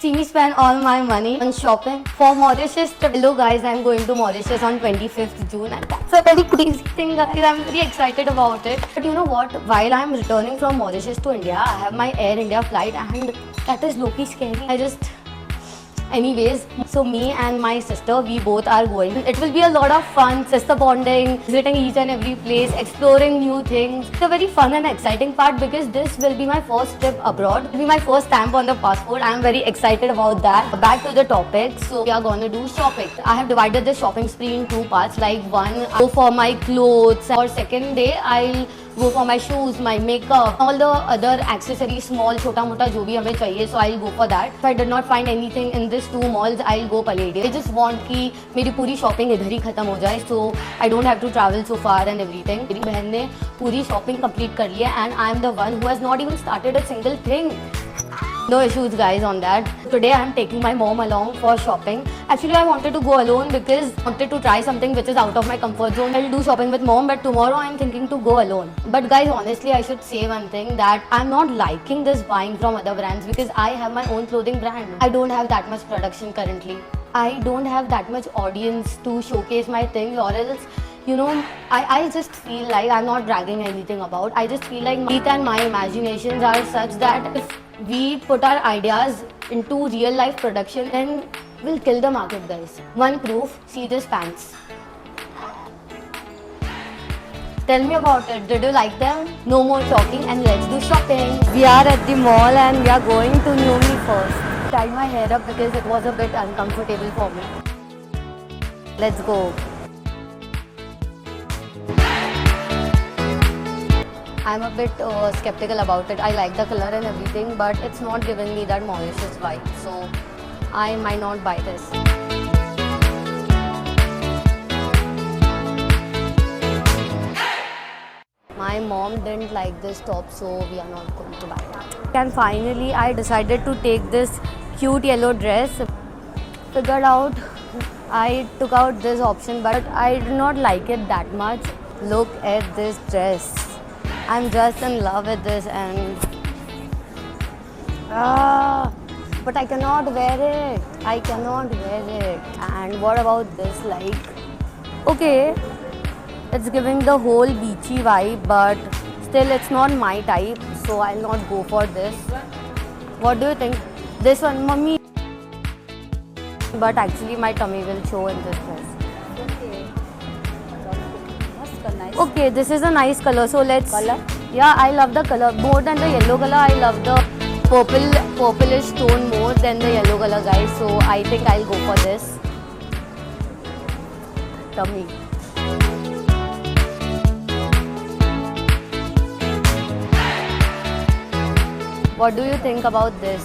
See me spend all my money on shopping for Mauritius trip. Hello guys, I'm going to Mauritius on 25th June and that's a very crazy thing guys. I'm very excited about it. But you know what? While I'm returning from Mauritius to India, I have my Air India flight and that is low-key scary. Anyways, so me and my sister, we both are going. It will be a lot of fun, sister bonding, visiting each and every place, exploring new things. It's a very fun and exciting part because this will be my first trip abroad. It will be my first stamp on the passport. I am very excited about that. Back to the topic. So we are gonna do shopping. I have divided the shopping spree in two parts. Like one, I go for my clothes. Or second day, I'll go for my shoes, my makeup, all the other accessories, small, chota mota जो भी हमें चाहिए, so I'll go for that. If I did not find anything in these two malls, I'll go Palladium. I just want कि मेरी पूरी shopping इधर ही खत्म हो जाए, so I don't have to travel so far and everything. मेरी बहन ने पूरी shopping complete कर लिया and I am the one who has not even started a single thing. No issues guys on that. Today I am taking my mom along for shopping. Actually I wanted to go alone because I wanted to try something which is out of my comfort zone. I'll do shopping with mom but tomorrow I am thinking to go alone. But guys honestly I should say one thing that I'm not liking this buying from other brands because I have my own clothing brand. I don't have that much production currently. I don't have that much audience to showcase my things or else you know, I just feel like I'm not bragging anything about. I just feel like my and my imaginations are such that if we put our ideas into real life production, then we'll kill the market, guys. One proof, see this pants. Tell me about it. Did you like them? No more talking and let's do shopping. We are at the mall and we are going to New Me first. Tied my hair up because it was a bit uncomfortable for me. Let's go. I'm a bit skeptical about it. I like the color and everything, but it's not giving me that Mauritius vibe. So I might not buy this. My mom didn't like this top, so we are not going to buy it. And finally, I decided to take this cute yellow dress. Figured out, I took out this option, but I did not like it that much. Look at this dress. I'm just in love with this and but I cannot wear it. I cannot wear it. And what about this? Like, okay, it's giving the whole beachy vibe, but still it's not my type, so I'll not go for this. What do you think? This one, mommy. But actually my tummy will show in this dress. Okay, this is a nice color. So let's. Color? Yeah, I love the color more than the yellow color. I love the purplish tone more than the yellow color, guys. So I think I'll go for this. Tummy. What do you think about this?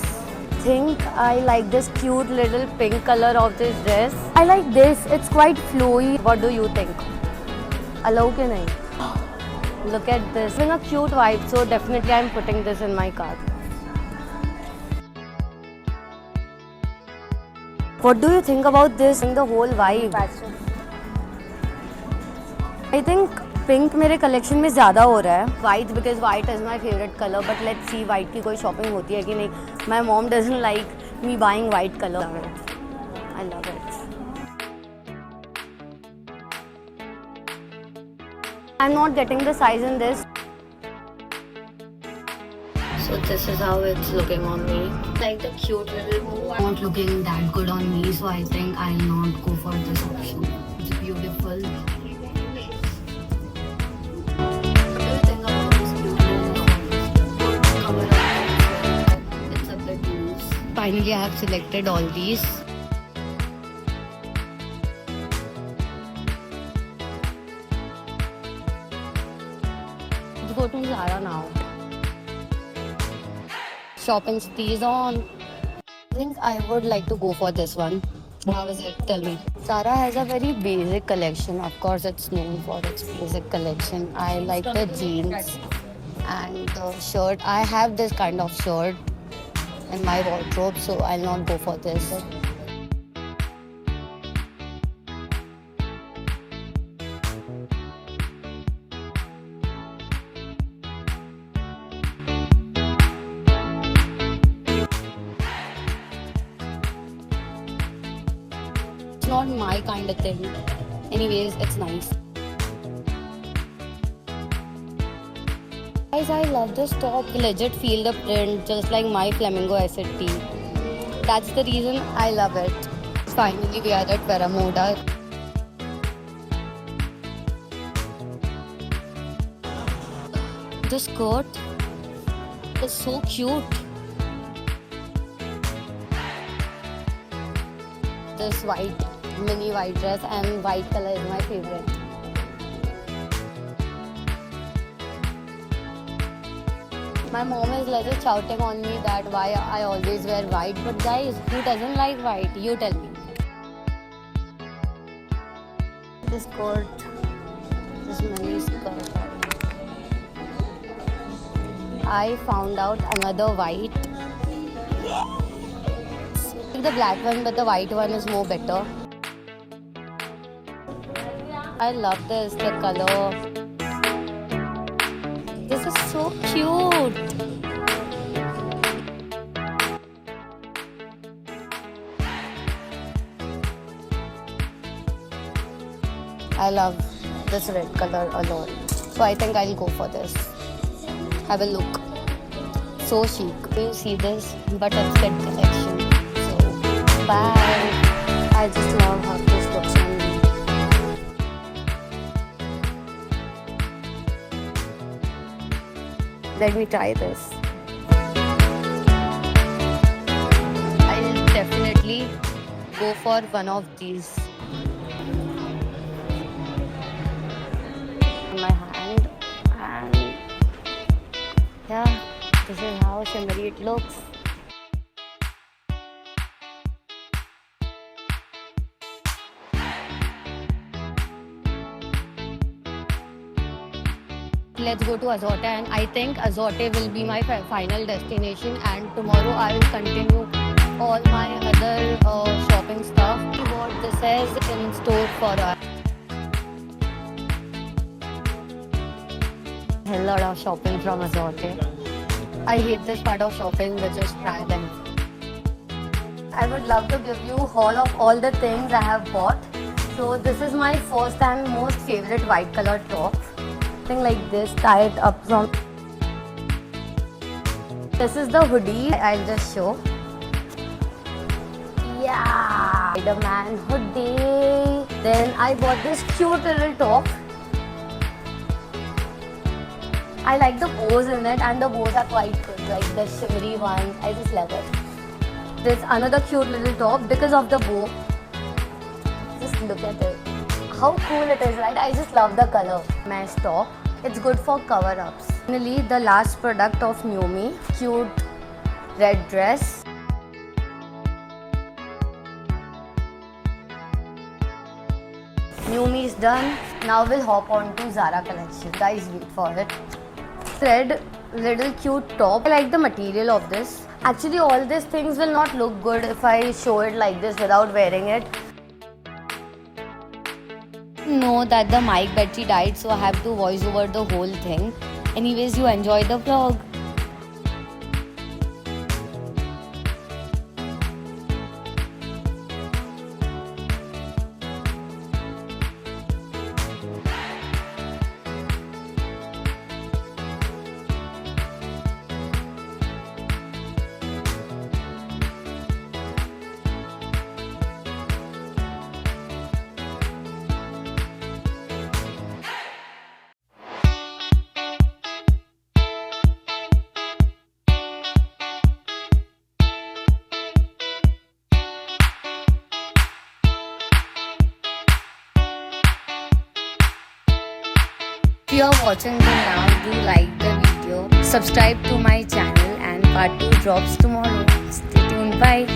Think I like this cute little pink color of this dress. I like this. It's quite flowy. What do you think? Allow ke nahi? Look at this. It's a cute vibe, so definitely I'm putting this in my cart. What do you think about this and the whole vibe? I think pink मेरे collection में ज़्यादा हो रहा है. White because white is my favorite color. But let's see white की कोई shopping होती है कि नहीं. My mom doesn't like me buying white color. I love it. I'm not getting the size in this. So this is how it's looking on me. Like the cute little not looking that good on me, so I think I'll not go for this option. It's beautiful. What do you think about this cute little cover up? It's a bit loose. Finally I have selected all these. Go to Zara now. Shopping spree is on. I think I would like to go for this one. How is it? Tell me. Zara has a very basic collection. Of course, it's known for its basic collection. I like the jeans and the shirt. I have this kind of shirt in my wardrobe, so I'll not go for this. not my kind of thing. Anyways, it's nice. Guys, I love this top. Legit feel the print just like my Flamingo Acid Tea. That's the reason I love it. Finally, we are at Veramoda. The skirt is so cute. This mini white dress, and white color is my favorite. My mom is legit shouting on me that why I always wear white. But guys, who doesn't like white? You tell me. This skirt, this mini skirt. I found out another white. The black one, but the white one is more better. I love this, the color. This is so cute. I love this red color a lot. So I think I'll go for this. Have a look. So chic. You see this? But it's kid collection. So bye. I just love how this looks on me. Let me try this. I'll definitely go for one of these. In my hand, and yeah, this is how shimmery it looks. Let's go to Azote, and I think Azote will be my final destination, and tomorrow I will continue all my other shopping stuff. What this is in store for us. A lot of shopping from Azote. I hate this part of shopping, but just try them. I would love to give you a haul of all the things I have bought. So this is my first and most favorite white color top. Something like this, tie it up from. This is the hoodie. I'll just show. Yeah, Spider-Man hoodie. Then I bought this cute little top. I like the bows in it, and the bows are quite good, like the shimmery ones. I just love it. There's another cute little top because of the bow. Just look at it. How cool it is, right? I just love the color. Mesh top. It's good for cover-ups. Finally, the last product of New-Me. Cute red dress. New-Me is done. Now we'll hop on to Zara collection. Guys, wait for it. Red little cute top. I like the material of this. Actually, all these things will not look good if I show it like this without wearing it. Know that the mic battery died, so I have to voice over the whole thing. Anyways, you enjoy the vlog. If you are watching me now, do like the video, subscribe to my channel, and part 2 drops tomorrow. Stay tuned, bye.